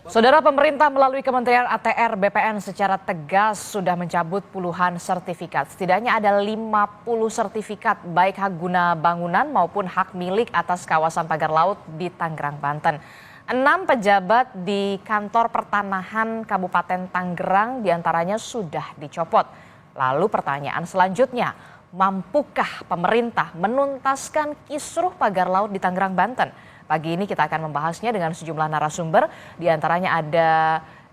Saudara, pemerintah melalui Kementerian ATR BPN secara tegas sudah mencabut puluhan sertifikat. Setidaknya ada 50 sertifikat baik hak guna bangunan maupun hak milik atas kawasan pagar laut di Tangerang, Banten. 6 pejabat di kantor pertanahan Kabupaten Tangerang diantaranya sudah dicopot. Lalu pertanyaan selanjutnya, mampukah pemerintah menuntaskan kisruh pagar laut di Tangerang, Banten? Pagi ini kita akan membahasnya dengan sejumlah narasumber, diantaranya ada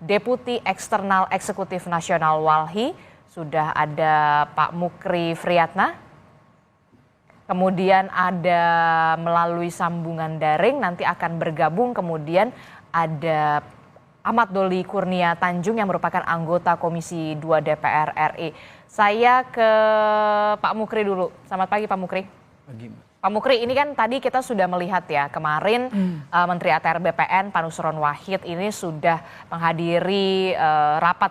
Deputi Eksternal Eksekutif Nasional Walhi, sudah ada Pak Mukri Friyatna, kemudian ada melalui sambungan daring nanti akan bergabung, kemudian ada Ahmad Doli Kurnia Tanjung yang merupakan anggota Komisi 2 DPR RI. Saya ke Pak Mukri dulu. Selamat pagi Pak Mukri. Pagi. Pak Mukri, ini kan tadi kita sudah melihat ya kemarin Menteri ATR BPN Pak Nusron Wahid ini sudah menghadiri rapat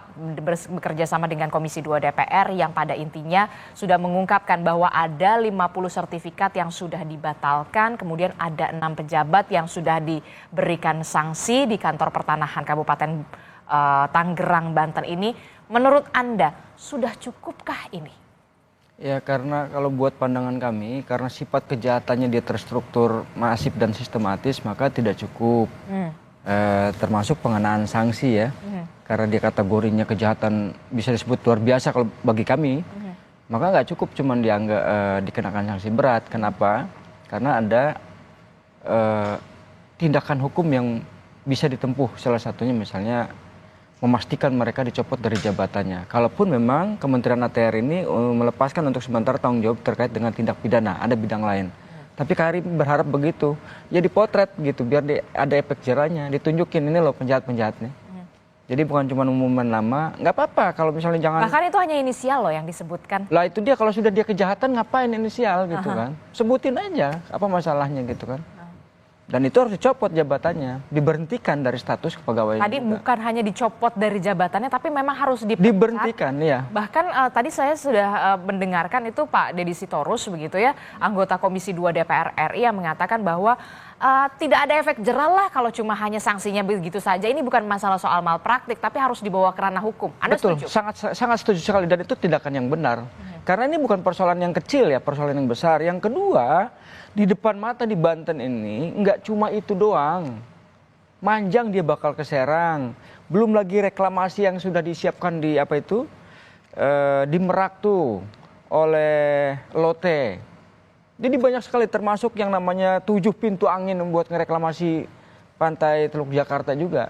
bekerja sama dengan Komisi 2 DPR yang pada intinya sudah mengungkapkan bahwa ada 50 sertifikat yang sudah dibatalkan, kemudian ada 6 pejabat yang sudah diberikan sanksi di kantor pertanahan Kabupaten Tangerang, Banten ini. Menurut Anda sudah cukupkah ini? Ya, karena kalau buat pandangan kami, karena sifat kejahatannya dia terstruktur masif dan sistematis, maka tidak cukup. Termasuk pengenaan sanksi ya. Karena dia kategorinya kejahatan bisa disebut luar biasa kalau bagi kami. Maka nggak cukup cuman dianggap dikenakan sanksi berat. Kenapa? Karena ada tindakan hukum yang bisa ditempuh. Salah satunya misalnya memastikan mereka dicopot dari jabatannya. Kalaupun memang Kementerian ATR ini melepaskan untuk sementara tanggung jawab terkait dengan tindak pidana, ada bidang lain. Tapi kami berharap begitu, ya dipotret gitu, biar ada efek jerahnya, ditunjukin ini loh penjahat-penjahatnya. Jadi bukan cuma umuman nama, nggak apa-apa kalau misalnya jangan. Bahkan itu hanya inisial loh yang disebutkan. Lah itu dia, kalau sudah dia kejahatan ngapain inisial gitu kan? Sebutin aja, apa masalahnya gitu kan? Dan itu harus dicopot jabatannya, diberhentikan dari status kepegawaian. Tadi juga bukan hanya dicopot dari jabatannya, tapi memang harus diberhentikan, ya. Bahkan tadi saya sudah mendengarkan itu Pak Deddy Sitorus begitu ya, anggota Komisi 2 DPR RI yang mengatakan bahwa tidak ada efek jerah lah kalau cuma hanya sanksinya begitu saja. Ini bukan masalah soal malpraktik, tapi harus dibawa ke ranah hukum. Anda Betul, setuju? sangat setuju sekali, dan itu tindakan yang benar. Karena ini bukan persoalan yang kecil ya, persoalan yang besar. Yang kedua, di depan mata di Banten ini nggak cuma itu doang. Manjang dia bakal ke Serang. Belum lagi reklamasi yang sudah disiapkan di di Merak tuh oleh Lotte. Jadi banyak sekali, termasuk yang namanya 7 pintu angin membuat ngereklamasi pantai Teluk Jakarta juga.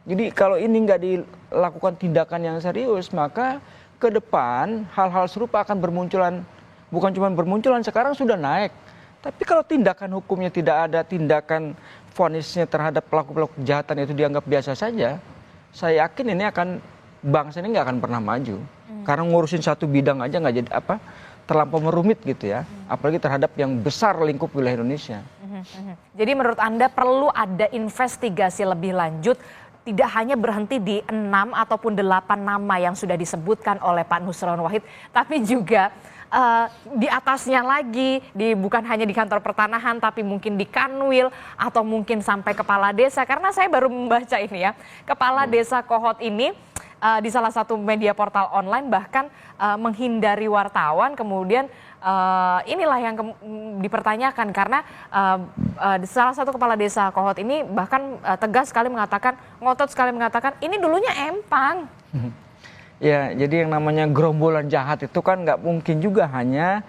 Jadi kalau ini nggak dilakukan tindakan yang serius, maka ke depan hal-hal serupa akan bermunculan. Bukan cuma bermunculan, sekarang sudah naik. Tapi kalau tindakan hukumnya tidak ada, tindakan vonisnya terhadap pelaku-pelaku kejahatan itu dianggap biasa saja, saya yakin ini bangsa ini nggak akan pernah maju. Karena ngurusin satu bidang aja nggak jadi terlampau merumit gitu ya. Apalagi terhadap yang besar lingkup wilayah Indonesia. Jadi menurut Anda perlu ada investigasi lebih lanjut, tidak hanya berhenti di 6 ataupun 8 nama yang sudah disebutkan oleh Pak Nusron Wahid, tapi juga di atasnya lagi, bukan hanya di kantor pertanahan, tapi mungkin di Kanwil atau mungkin sampai kepala desa. Karena saya baru membaca ini ya, kepala desa Kohot ini di salah satu media portal online bahkan menghindari wartawan, kemudian inilah yang dipertanyakan karena salah satu kepala desa Kohot ini bahkan tegas sekali mengatakan, ngotot sekali mengatakan ini dulunya empang. Ya, jadi yang namanya gerombolan jahat itu kan nggak mungkin juga hanya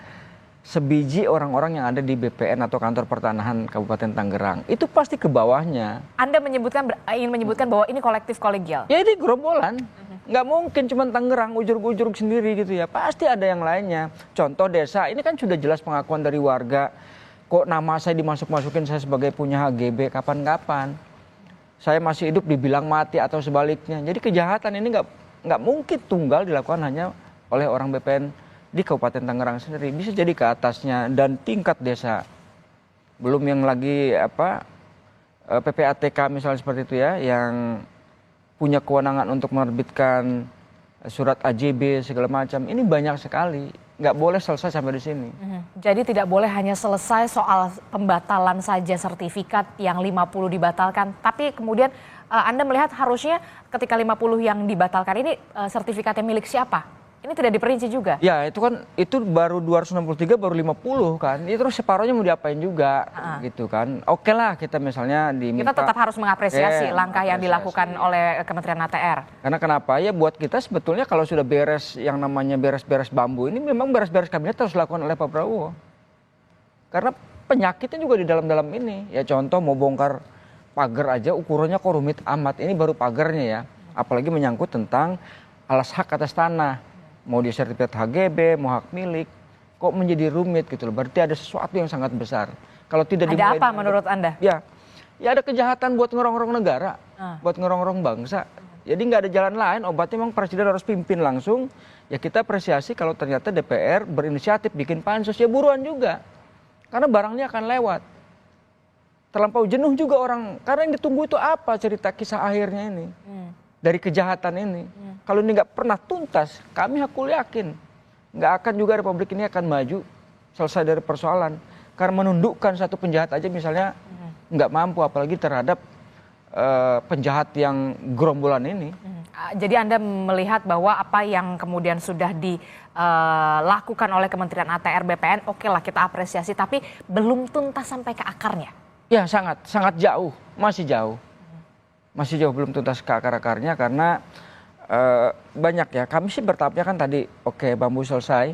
sebiji orang-orang yang ada di BPN atau kantor pertanahan Kabupaten Tangerang. Itu pasti ke bawahnya. Anda ingin menyebutkan bahwa ini kolektif kolegial? Ya ini gerombolan. Nggak mungkin cuma Tangerang, ujur-ujur sendiri gitu ya. Pasti ada yang lainnya. Contoh desa, ini kan sudah jelas pengakuan dari warga. Kok nama saya dimasukin saya sebagai punya HGB kapan-kapan. Saya masih hidup dibilang mati atau sebaliknya. Jadi kejahatan ini nggak mungkin tunggal dilakukan hanya oleh orang BPN di Kabupaten Tangerang sendiri, bisa jadi ke atasnya dan tingkat desa. Belum yang lagi PPATK misalnya seperti itu ya, yang punya kewenangan untuk menerbitkan surat AJB segala macam. Ini banyak sekali. nggak boleh selesai sampai di sini. Jadi tidak boleh hanya selesai soal pembatalan saja sertifikat yang 50 dibatalkan, tapi kemudian Anda melihat harusnya ketika 50 yang dibatalkan ini sertifikatnya milik siapa? Ini tidak diperinci juga. Ya itu kan, itu baru 263 baru 50 kan, itu terus separuhnya mau diapain juga gitu kan. Oke lah kita misalnya diminta. Kita tetap harus mengapresiasi langkah yang dilakukan oleh Kementerian ATR. Karena kenapa ya, buat kita sebetulnya kalau sudah beres yang namanya beres-beres bambu ini, memang beres-beres kabinet harus dilakukan oleh Pak Prabowo. Karena penyakitnya juga di dalam-dalam ini. Ya contoh mau bongkar pagar aja ukurannya kok rumit amat, ini baru pagarnya ya. Apalagi menyangkut tentang alas hak atas tanah. Mau di sertifikat HGB, mau hak milik, kok menjadi rumit gitu loh. Berarti ada sesuatu yang sangat besar. Kalau tidak ada apa menurut Anda? Ya ada kejahatan buat ngerongrong negara, buat ngerongrong bangsa. Jadi nggak ada jalan lain, obatnya memang presiden harus pimpin langsung. Ya kita apresiasi kalau ternyata DPR berinisiatif bikin pansus, ya buruan juga. Karena barangnya akan lewat. Terlampau jenuh juga orang, karena yang ditunggu itu apa cerita kisah akhirnya ini. Dari kejahatan ini. Kalau ini nggak pernah tuntas, kami aku yakin nggak akan juga Republik ini akan maju selesai dari persoalan. Karena menundukkan satu penjahat aja misalnya nggak mampu, apalagi terhadap penjahat yang gerombolan ini. Jadi Anda melihat bahwa apa yang kemudian sudah dilakukan oleh Kementerian ATR BPN, oke lah kita apresiasi, tapi belum tuntas sampai ke akarnya. Ya sangat jauh, masih jauh. Masih jauh belum tuntas ke akar-akarnya karena banyak ya. Kami sih bertahapnya kan tadi, oke, bambu selesai.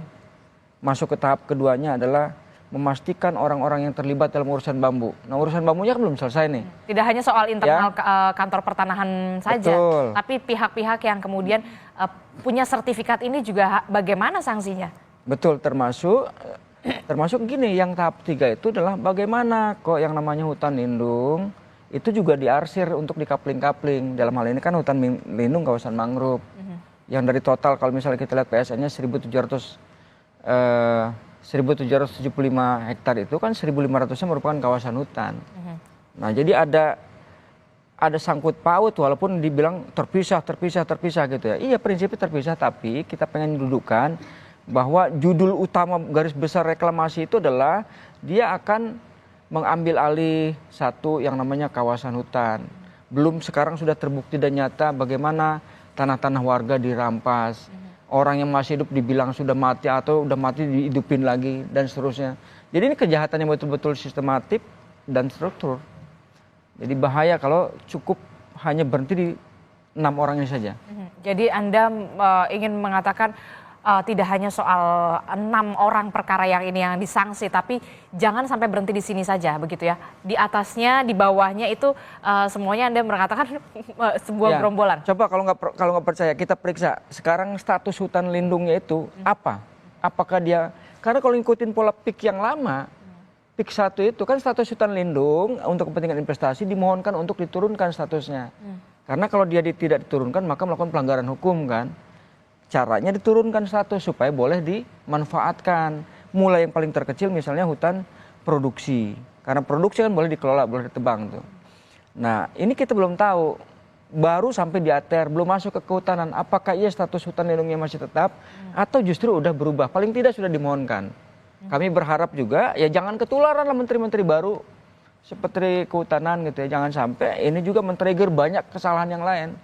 Masuk ke tahap keduanya adalah memastikan orang-orang yang terlibat dalam urusan bambu. Nah urusan bambunya kan belum selesai nih. Tidak hanya soal internal kantor pertanahan saja, tapi pihak-pihak yang kemudian punya sertifikat ini juga bagaimana sanksinya? Betul, termasuk gini, yang tahap 3 itu adalah bagaimana kok yang namanya hutan lindung itu juga diarsir untuk dikapling-kapling. Dalam hal ini kan hutan lindung kawasan mangrove. Yang dari total kalau misalnya kita lihat PSN-nya 1775 hektar itu kan 1.500-nya merupakan kawasan hutan. Nah jadi ada sangkut paut walaupun dibilang terpisah gitu ya. Iya prinsipnya terpisah, tapi kita pengen dudukkan bahwa judul utama garis besar reklamasi itu adalah dia akan mengambil alih satu yang namanya kawasan hutan. Belum sekarang sudah terbukti dan nyata bagaimana tanah-tanah warga dirampas. Orang yang masih hidup dibilang sudah mati atau udah mati dihidupin lagi dan seterusnya. Jadi ini kejahatan yang betul-betul sistematik dan struktur. Jadi bahaya kalau cukup hanya berhenti di 6 orang ini saja. Jadi Anda ingin mengatakan tidak hanya soal 6 orang perkara yang ini yang disanksi, tapi jangan sampai berhenti di sini saja, begitu ya. Di atasnya, di bawahnya itu semuanya Anda mengatakan sebuah gerombolan. Coba kalau nggak percaya kita periksa sekarang status hutan lindungnya itu apa? Apakah dia, karena kalau ngikutin pola PIK yang lama, PIK 1 itu kan status hutan lindung untuk kepentingan investasi dimohonkan untuk diturunkan statusnya. Karena kalau dia tidak diturunkan maka melakukan pelanggaran hukum kan. Caranya diturunkan status supaya boleh dimanfaatkan. Mulai yang paling terkecil misalnya hutan produksi. Karena produksi kan boleh dikelola, boleh ditebang tuh. Nah ini kita belum tahu. Baru sampai di ATR, belum masuk ke kehutanan. Apakah iya status hutan lindungnya masih tetap atau justru udah berubah? Paling tidak sudah dimohonkan. Kami berharap juga ya jangan ketularan lah menteri-menteri baru seperti kehutanan gitu ya. Jangan sampai ini juga men-trigger banyak kesalahan yang lain.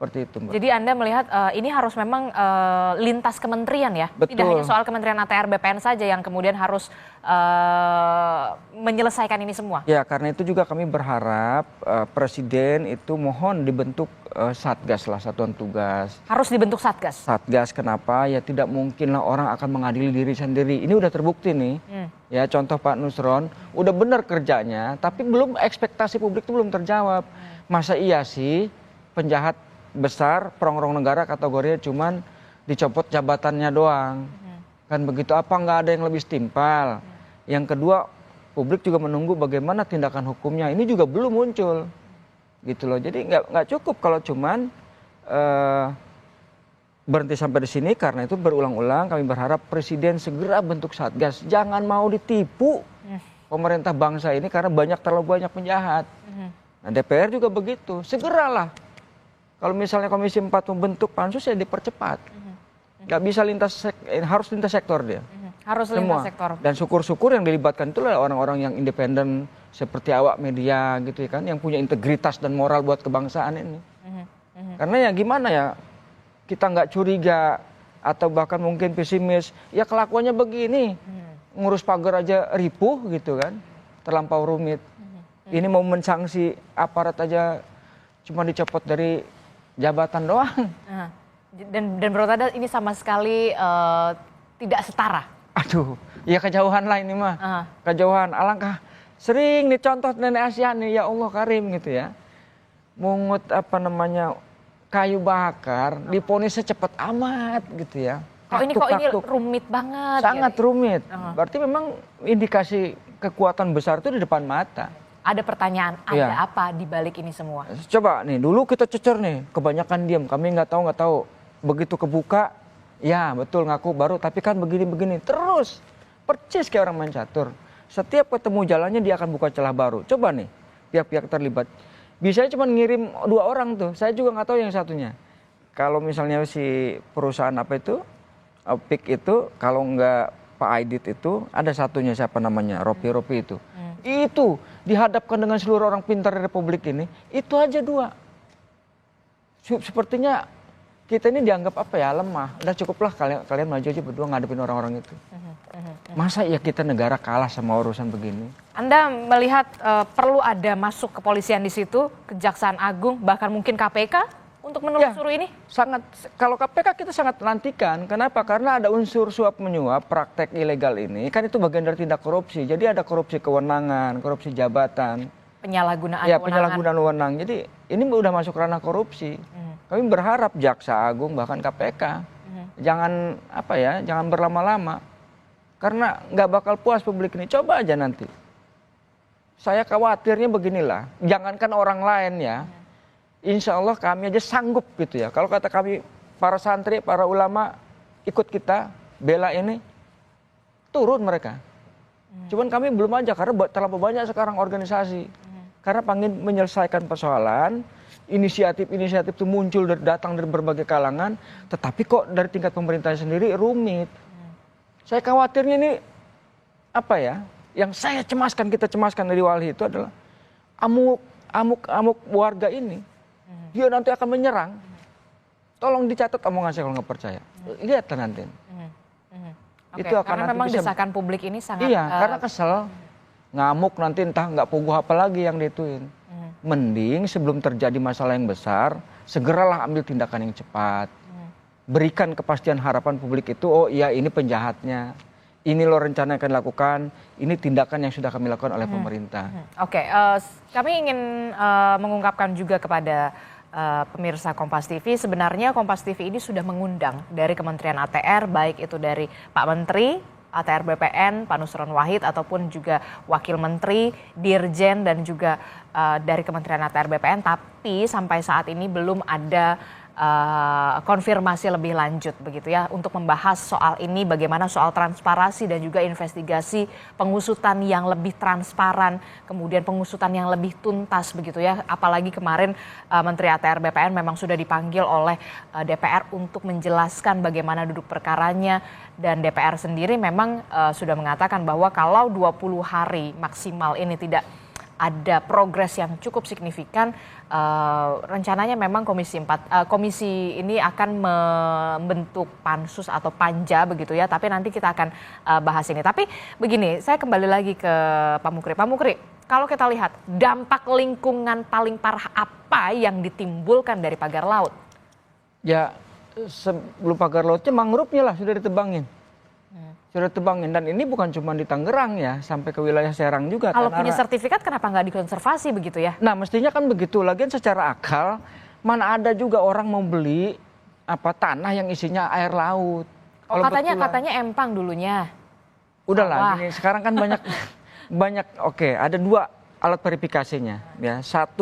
Seperti itu, Mbak. Jadi Anda melihat ini harus memang lintas kementerian ya? Betul. Tidak hanya soal Kementerian ATR BPN saja yang kemudian harus menyelesaikan ini semua? Ya karena itu juga kami berharap Presiden itu mohon dibentuk Satgas lah, satuan tugas. Harus dibentuk Satgas? Satgas kenapa? Ya tidak mungkin lah orang akan mengadili diri sendiri. Ini udah terbukti nih. Ya contoh Pak Nusron, udah benar kerjanya, tapi belum ekspektasi publik itu belum terjawab. Masa iya sih penjahat besar perongrong negara kategorinya cuman dicopot jabatannya doang, kan begitu, apa nggak ada yang lebih setimpal? Yang kedua publik juga menunggu bagaimana tindakan hukumnya, ini juga belum muncul gitu loh. Jadi nggak cukup kalau cuman berhenti sampai di sini. Karena itu berulang-ulang kami berharap Presiden segera bentuk Satgas, jangan mau ditipu pemerintah bangsa ini karena terlalu banyak penjahat. Nah DPR juga begitu, segeralah. Kalau misalnya Komisi 4 membentuk pansus ya dipercepat. Nggak bisa harus lintas sektor dia. Harus Semua. lintas sektor. Dan syukur-syukur yang dilibatkan itu adalah orang-orang yang independen seperti awak media gitu kan, yang punya integritas dan moral buat kebangsaan ini. Karena ya gimana ya, kita nggak curiga atau bahkan mungkin pesimis, ya kelakuannya begini, ngurus pagar aja ripuh gitu kan, terlampau rumit. Ini mau mensanksi aparat aja cuma dicopot dari jabatan doang. Dan menurut Anda ini sama sekali tidak setara. Aduh, ya kejauhan lah ini mah. Kejauhan, alangkah sering dicontoh nenek Asia nih, ya Allah Karim gitu ya. Mungut kayu bakar, diponis secepat amat gitu ya. Kok ini rumit banget. Sangat rumit. Berarti memang indikasi kekuatan besar itu di depan mata. Ada pertanyaan, ada apa di balik ini semua? Coba nih, dulu kita cecer nih, kebanyakan diam, kami nggak tahu. Begitu kebuka, ya betul ngaku baru, tapi kan begini-begini. Terus, percis kayak orang main catur. Setiap ketemu jalannya dia akan buka celah baru. Coba nih, pihak-pihak terlibat. Biasanya cuma ngirim 2 orang tuh, saya juga nggak tahu yang satunya. Kalau misalnya si perusahaan apa itu, PIK itu, kalau nggak Pak Aidit itu, ada satunya siapa namanya, Ropi itu. Itu dihadapkan dengan seluruh orang pintar di Republik ini, itu aja 2. Sepertinya kita ini dianggap lemah. Udah cukuplah kalian maju aja berdua ngadepin orang-orang itu. Masa ya kita negara kalah sama urusan begini? Anda melihat perlu ada masuk kepolisian di situ, Kejaksaan Agung, bahkan mungkin KPK untuk menelusuri ini? Sangat, kalau KPK kita sangat nantikan. Kenapa? Karena ada unsur suap menyuap, praktek ilegal ini, kan itu bagian dari tindak korupsi. Jadi ada korupsi kewenangan, korupsi jabatan. Penyalahgunaan kewenangan. Penyalahgunaan wewenang. Jadi ini udah masuk ranah korupsi. Kami berharap Jaksa Agung bahkan KPK jangan jangan berlama-lama. Karena nggak bakal puas publik ini. Coba aja nanti. Saya khawatirnya beginilah. Jangankan orang lain ya. Insya Allah kami aja sanggup gitu ya. Kalau kata kami, para santri, para ulama ikut kita, bela ini, turun mereka. Cuman kami belum aja, karena terlalu banyak sekarang organisasi. Karena pengen menyelesaikan persoalan, inisiatif-inisiatif itu muncul datang dari berbagai kalangan, tetapi kok dari tingkat pemerintah sendiri rumit. Saya khawatirnya ini, yang saya cemaskan, kita cemaskan dari Walhi itu adalah amuk warga ini. Dia nanti akan menyerang. Tolong dicatat omongan saya kalau nggak percaya. Lihatlah nanti. Itu akan karena memang desakan publik ini sangat. Iya, karena kesel. Ngamuk nanti entah nggak puguh apa lagi yang dituin. Mending sebelum terjadi masalah yang besar, segeralah ambil tindakan yang cepat. Berikan kepastian harapan publik itu, oh iya ini penjahatnya. Ini loh rencana yang akan dilakukan, ini tindakan yang sudah kami lakukan oleh pemerintah. Oke, kami ingin mengungkapkan juga kepada pemirsa Kompas TV, sebenarnya Kompas TV ini sudah mengundang dari Kementerian ATR, baik itu dari Pak Menteri, ATR BPN, Pak Nusron Wahid, ataupun juga Wakil Menteri, Dirjen, dan juga dari Kementerian ATR BPN, tapi sampai saat ini belum ada konfirmasi lebih lanjut begitu ya untuk membahas soal ini, bagaimana soal transparansi dan juga investigasi pengusutan yang lebih transparan, kemudian pengusutan yang lebih tuntas begitu ya. Apalagi kemarin Menteri ATR BPN memang sudah dipanggil oleh DPR untuk menjelaskan bagaimana duduk perkaranya, dan DPR sendiri memang sudah mengatakan bahwa kalau 20 hari maksimal ini tidak ada progres yang cukup signifikan, rencananya memang komisi ini akan membentuk pansus atau panja begitu ya, tapi nanti kita akan bahas ini. Tapi begini, saya kembali lagi ke Pak Mukri. Pak Mukri, kalau kita lihat dampak lingkungan paling parah apa yang ditimbulkan dari pagar laut? Ya, sebelum pagar lautnya mangrove-nya lah sudah ditebangin. Sudah tebangin, dan ini bukan cuma di Tangerang ya, sampai ke wilayah Serang juga. Kalau punya sertifikat kenapa nggak dikonservasi begitu ya? Nah mestinya kan begitu, lagian secara akal mana ada juga orang mau beli tanah yang isinya air laut. Oh, katanya empang dulunya. Udahlah, ini sekarang kan banyak. Oke, ada 2 alat verifikasinya ya. 1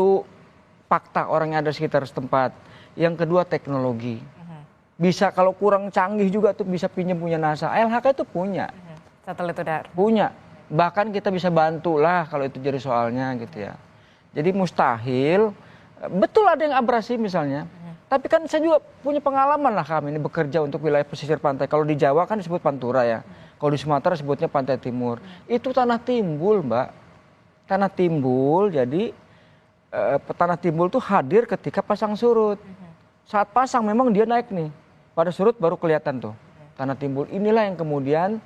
fakta orang yang ada sekitar setempat, yang kedua teknologi. Bisa kalau kurang canggih juga tuh bisa pinjam punya NASA. LHK itu punya. Satelit udara. Punya. Bahkan kita bisa bantulah kalau itu jadi soalnya gitu ya. Jadi mustahil. Betul ada yang abrasi misalnya. Tapi kan saya juga punya pengalaman lah kami ini bekerja untuk wilayah pesisir pantai. Kalau di Jawa kan disebut Pantura ya. Kalau di Sumatera sebutnya Pantai Timur. Itu tanah timbul, Mbak. Tanah timbul, jadi tanah timbul tuh hadir ketika pasang surut. Saat pasang memang dia naik nih. Pada surut baru kelihatan tuh tanah timbul. Inilah yang kemudian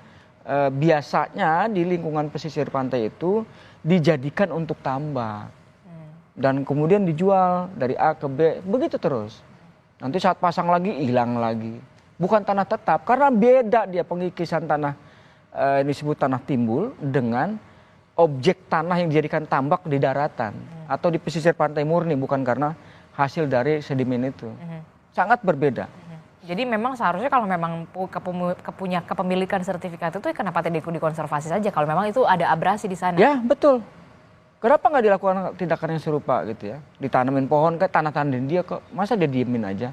biasanya di lingkungan pesisir pantai itu dijadikan untuk tambak. Dan kemudian dijual dari A ke B, begitu terus. Nanti saat pasang lagi hilang lagi. Bukan tanah tetap karena beda dia pengikisan tanah ini disebut tanah timbul dengan objek tanah yang dijadikan tambak di daratan atau di pesisir pantai murni, bukan karena hasil dari sedimen itu. Sangat berbeda. Jadi memang seharusnya kalau memang punya kepemilikan sertifikat itu kenapa tidak dikonservasi saja kalau memang itu ada abrasi di sana? Ya betul. Kenapa nggak dilakukan tindakan yang serupa gitu ya? Ditanamin pohon kayak tanah-tanah dia kok, masa dia diemin aja?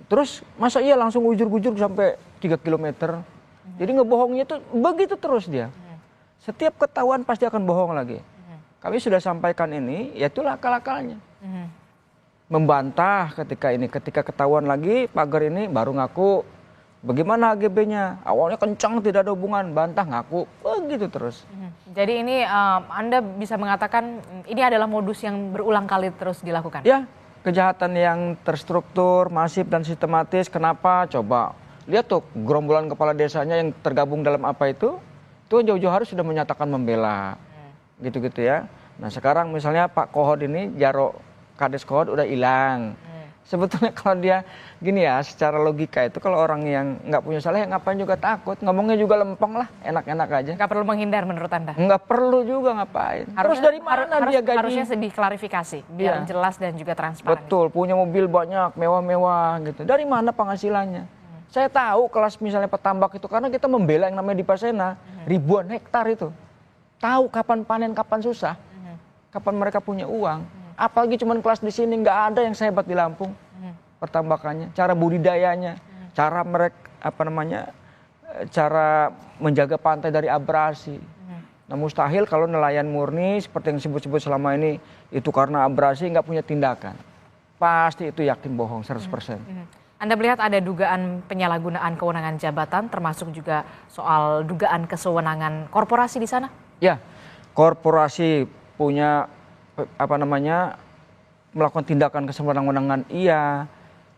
Terus masa iya langsung ujur-ujur sampai 3 kilometer? Jadi ngebohongnya tuh begitu terus dia. Setiap ketahuan pasti akan bohong lagi. Kami sudah sampaikan ini, ya itulah akal-akalnya. Membantah ketika ketahuan lagi pagar ini baru ngaku. Bagaimana HGB-nya? Awalnya kencang tidak ada hubungan, bantah ngaku, begitu terus. Jadi ini Anda bisa mengatakan ini adalah modus yang berulang kali terus dilakukan? Ya, kejahatan yang terstruktur, masif dan sistematis. Kenapa? Coba lihat tuh gerombolan kepala desanya yang tergabung dalam apa itu jauh-jauh hari sudah menyatakan membela, gitu-gitu ya. Nah sekarang misalnya Pak Kohod ini, Jaro Kades Kohod udah hilang. Sebetulnya kalau dia gini ya, secara logika itu kalau orang yang nggak punya salah ya ngapain juga takut, ngomongnya juga lempeng lah, enak-enak aja. Nggak perlu menghindar menurut Anda? Nggak perlu juga ngapain. Terus dari mana dia gaji? Harusnya diklarifikasi, biar jelas dan juga transparan. Betul, punya mobil banyak, mewah-mewah gitu. Dari mana penghasilannya? Saya tahu kelas misalnya petambak itu karena kita membela yang namanya Dipasena, ribuan hektar itu. Tahu kapan panen, kapan susah, kapan mereka punya uang. Apalagi cuman kelas di sini, nggak ada yang sehebat di Lampung pertambakannya, cara budidayanya, cara mereka cara menjaga pantai dari abrasi. Nah mustahil kalau nelayan murni seperti yang disebut-sebut selama ini itu karena abrasi nggak punya tindakan, pasti itu yakin bohong 100%. Anda melihat ada dugaan penyalahgunaan kewenangan jabatan, termasuk juga soal dugaan kesewenangan korporasi di sana? Ya, korporasi punya melakukan tindakan kesewenang-wenangan iya,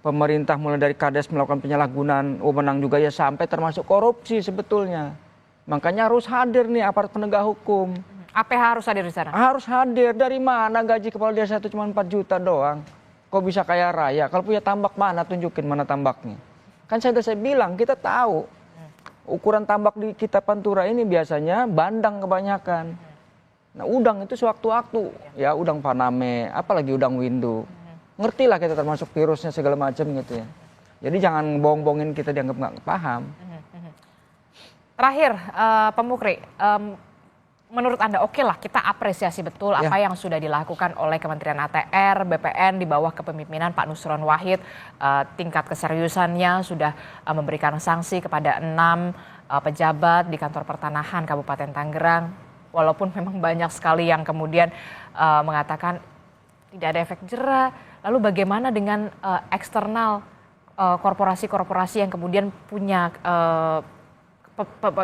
pemerintah mulai dari Kades melakukan penyalahgunaan wewenang juga ya, sampai termasuk korupsi sebetulnya. Makanya harus hadir nih aparat penegak hukum. APH harus hadir di sana? Harus hadir. Dari mana gaji kepala desa itu cuma 4 juta doang? Kok bisa kaya raya? Kalau punya tambak mana, tunjukin mana tambaknya. Kan saya bilang, kita tahu ukuran tambak di kita Pantura ini biasanya bandang kebanyakan. Nah udang itu sewaktu-waktu, ya udang Paname, apalagi udang windu. Ngerti lah kita termasuk virusnya segala macam gitu ya. Jadi jangan bohong-bohongin kita dianggap nggak paham. Terakhir, Pak Mukri, menurut Anda oke lah kita apresiasi betul apa yang sudah dilakukan oleh Kementerian ATR, BPN di bawah kepemimpinan Pak Nusron Wahid. Tingkat keseriusannya sudah memberikan sanksi kepada 6 pejabat di kantor pertanahan Kabupaten Tangerang. Walaupun memang banyak sekali yang kemudian mengatakan tidak ada efek jera. Lalu bagaimana dengan eksternal korporasi-korporasi yang kemudian punya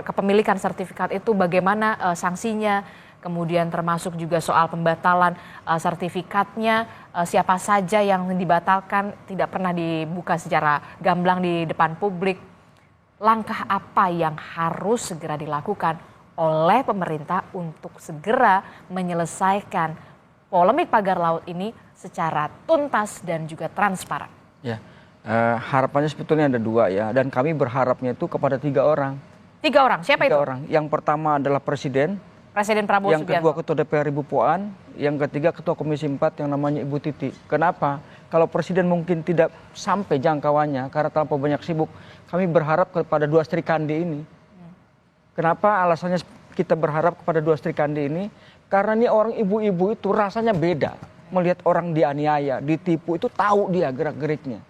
kepemilikan sertifikat itu, bagaimana sanksinya? Kemudian termasuk juga soal pembatalan sertifikatnya, siapa saja yang dibatalkan tidak pernah dibuka secara gamblang di depan publik. Langkah apa yang harus segera dilakukan oleh pemerintah untuk segera menyelesaikan polemik pagar laut ini secara tuntas dan juga transparan? Ya, harapannya sebetulnya ada 2 ya, dan kami berharapnya itu kepada 3 orang. 3 orang, siapa 3 itu? 3 orang. Yang pertama adalah Presiden Prabowo Subianto. Yang kedua Ketua DPR Ibu Puan, yang ketiga Ketua Komisi 4 yang namanya Ibu Titi. Kenapa? Kalau Presiden mungkin tidak sampai jangkauannya karena terlalu banyak sibuk, kami berharap kepada 2 Sri Kandi ini. Kenapa alasannya kita berharap kepada 2 Sri Kandi ini? Karena ini orang ibu-ibu itu rasanya beda. Melihat orang dianiaya, ditipu itu tahu dia gerak-geriknya.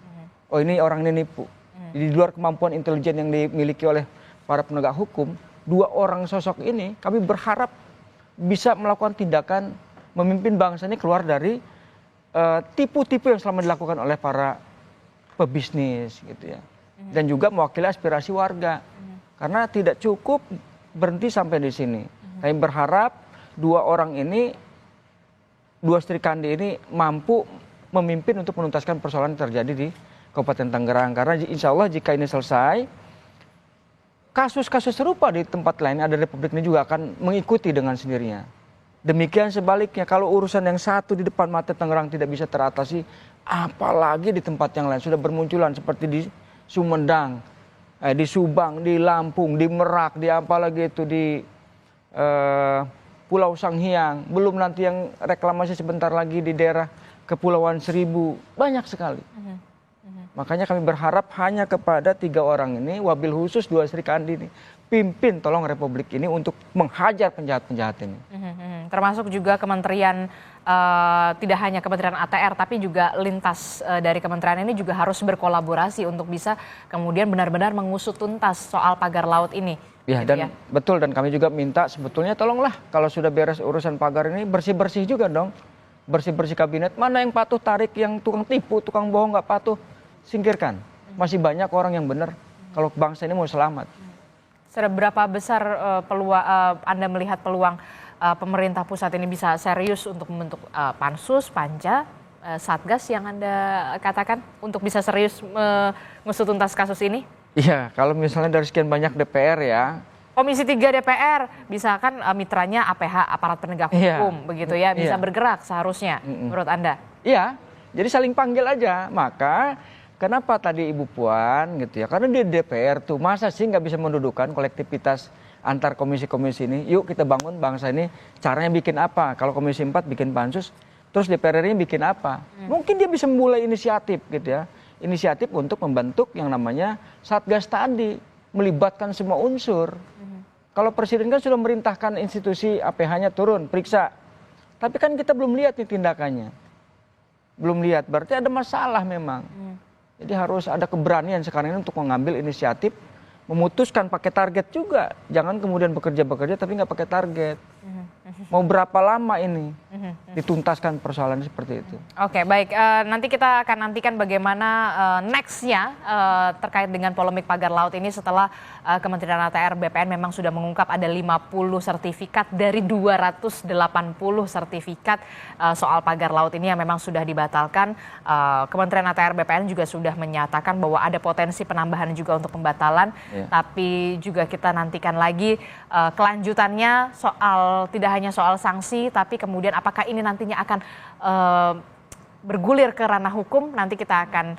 Oh ini orang ini nipu. Di luar kemampuan intelijen yang dimiliki oleh para penegak hukum, 2 orang sosok ini kami berharap bisa melakukan tindakan memimpin bangsa ini keluar dari tipu-tipu yang selama dilakukan oleh para pebisnis gitu ya. Dan juga mewakili aspirasi warga. Karena tidak cukup berhenti sampai di sini. Kami berharap dua Sri Kandi ini mampu memimpin untuk menuntaskan persoalan yang terjadi di Kabupaten Tangerang. Karena insya Allah jika ini selesai, kasus-kasus serupa di tempat lain ada Republik ini juga akan mengikuti dengan sendirinya. Demikian sebaliknya, kalau urusan yang satu di depan mata Tangerang tidak bisa teratasi, apalagi di tempat yang lain sudah bermunculan seperti di Sumedang, di Subang, di Lampung, di Merak, di apalagi itu di Pulau Sanghyang, belum nanti yang reklamasi sebentar lagi di daerah Kepulauan Seribu, banyak sekali. Makanya kami berharap hanya kepada 3 orang ini, wabil khusus 2 Sri Kandi ini, pimpin tolong Republik ini untuk menghajar penjahat-penjahat ini. Termasuk juga kementerian, tidak hanya Kementerian ATR, tapi juga lintas dari kementerian ini juga harus berkolaborasi untuk bisa kemudian benar-benar mengusut tuntas soal pagar laut ini. Ya, gitu dan betul, dan kami juga minta sebetulnya tolonglah kalau sudah beres urusan pagar ini bersih-bersih juga dong. Bersih-bersih kabinet, mana yang patuh tarik, yang tukang tipu, tukang bohong nggak patuh, singkirkan. Masih banyak orang yang benar kalau bangsa ini mau selamat. Seberapa besar Anda melihat peluang pemerintah pusat ini bisa serius untuk membentuk pansus, panja, satgas yang Anda katakan untuk bisa serius mengusut tuntas kasus ini? Iya, kalau misalnya dari sekian banyak DPR ya. Komisi 3 DPR bisa kan mitranya APH, aparat penegak hukum, begitu ya, bisa bergerak seharusnya menurut Anda? Iya, jadi saling panggil aja. Maka kenapa tadi Ibu Puan gitu ya, karena di DPR tuh masa sih nggak bisa mendudukan kolektivitas antar komisi-komisi ini. Yuk kita bangun bangsa ini, caranya bikin apa? Kalau Komisi 4 bikin pansus, terus DPR ini bikin apa? Mungkin dia bisa memulai inisiatif gitu ya. Inisiatif untuk membentuk yang namanya Satgas tadi, melibatkan semua unsur. Kalau Presiden kan sudah merintahkan institusi APH-nya turun, periksa. Tapi kan kita belum lihat nih tindakannya. Belum lihat, berarti ada masalah memang. Jadi harus ada keberanian sekarang ini untuk mengambil inisiatif, memutuskan pakai target juga. Jangan kemudian bekerja-bekerja tapi nggak pakai target. Mau berapa lama ini dituntaskan persoalan seperti itu. Oke, baik. Nanti kita akan nantikan bagaimana next-nya terkait dengan polemik pagar laut ini setelah Kementerian ATR BPN memang sudah mengungkap ada 50 sertifikat dari 280 sertifikat soal pagar laut ini yang memang sudah dibatalkan. Kementerian ATR BPN juga sudah menyatakan bahwa ada potensi penambahan juga untuk pembatalan. Tapi juga kita nantikan lagi kelanjutannya soal tidak hanya soal sanksi, tapi kemudian apakah ini nantinya akan bergulir ke ranah hukum, nanti kita akan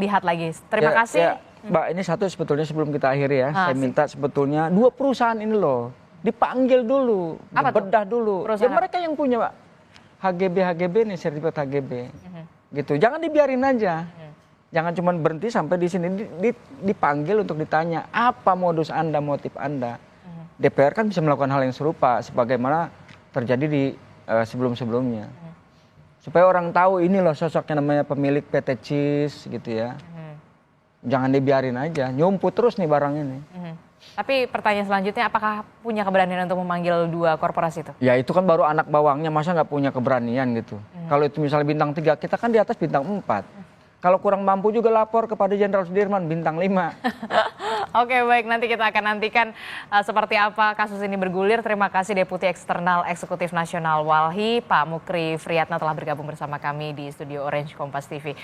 lihat lagi. Terima kasih. Mbak, ini satu sebetulnya sebelum kita akhiri ya, saya minta sebetulnya 2 perusahaan ini loh, dipanggil dulu, dibedah dulu. Ya mereka yang punya Pak, HGB nih, sertifikat HGB. Gitu, jangan dibiarin aja. Jangan cuma berhenti sampai di sini, dipanggil untuk ditanya, apa modus Anda, motif Anda. DPR kan bisa melakukan hal yang serupa sebagaimana terjadi di sebelum-sebelumnya. Supaya orang tahu ini loh sosoknya namanya pemilik PT CIS gitu ya. Jangan dibiarin aja, nyumput terus nih barang ini. Tapi pertanyaan selanjutnya, apakah punya keberanian untuk memanggil 2 korporasi itu? Ya itu kan baru anak bawangnya, masa nggak punya keberanian gitu. Kalau itu misalnya bintang 3, kita kan di atas bintang 4. Kalau kurang mampu juga lapor kepada Jenderal Sudirman bintang 5. Oke, baik, nanti kita akan nantikan seperti apa kasus ini bergulir. Terima kasih Deputi Eksternal Eksekutif Nasional Walhi, Pak Mukri Friyatna telah bergabung bersama kami di studio Orange Kompas TV.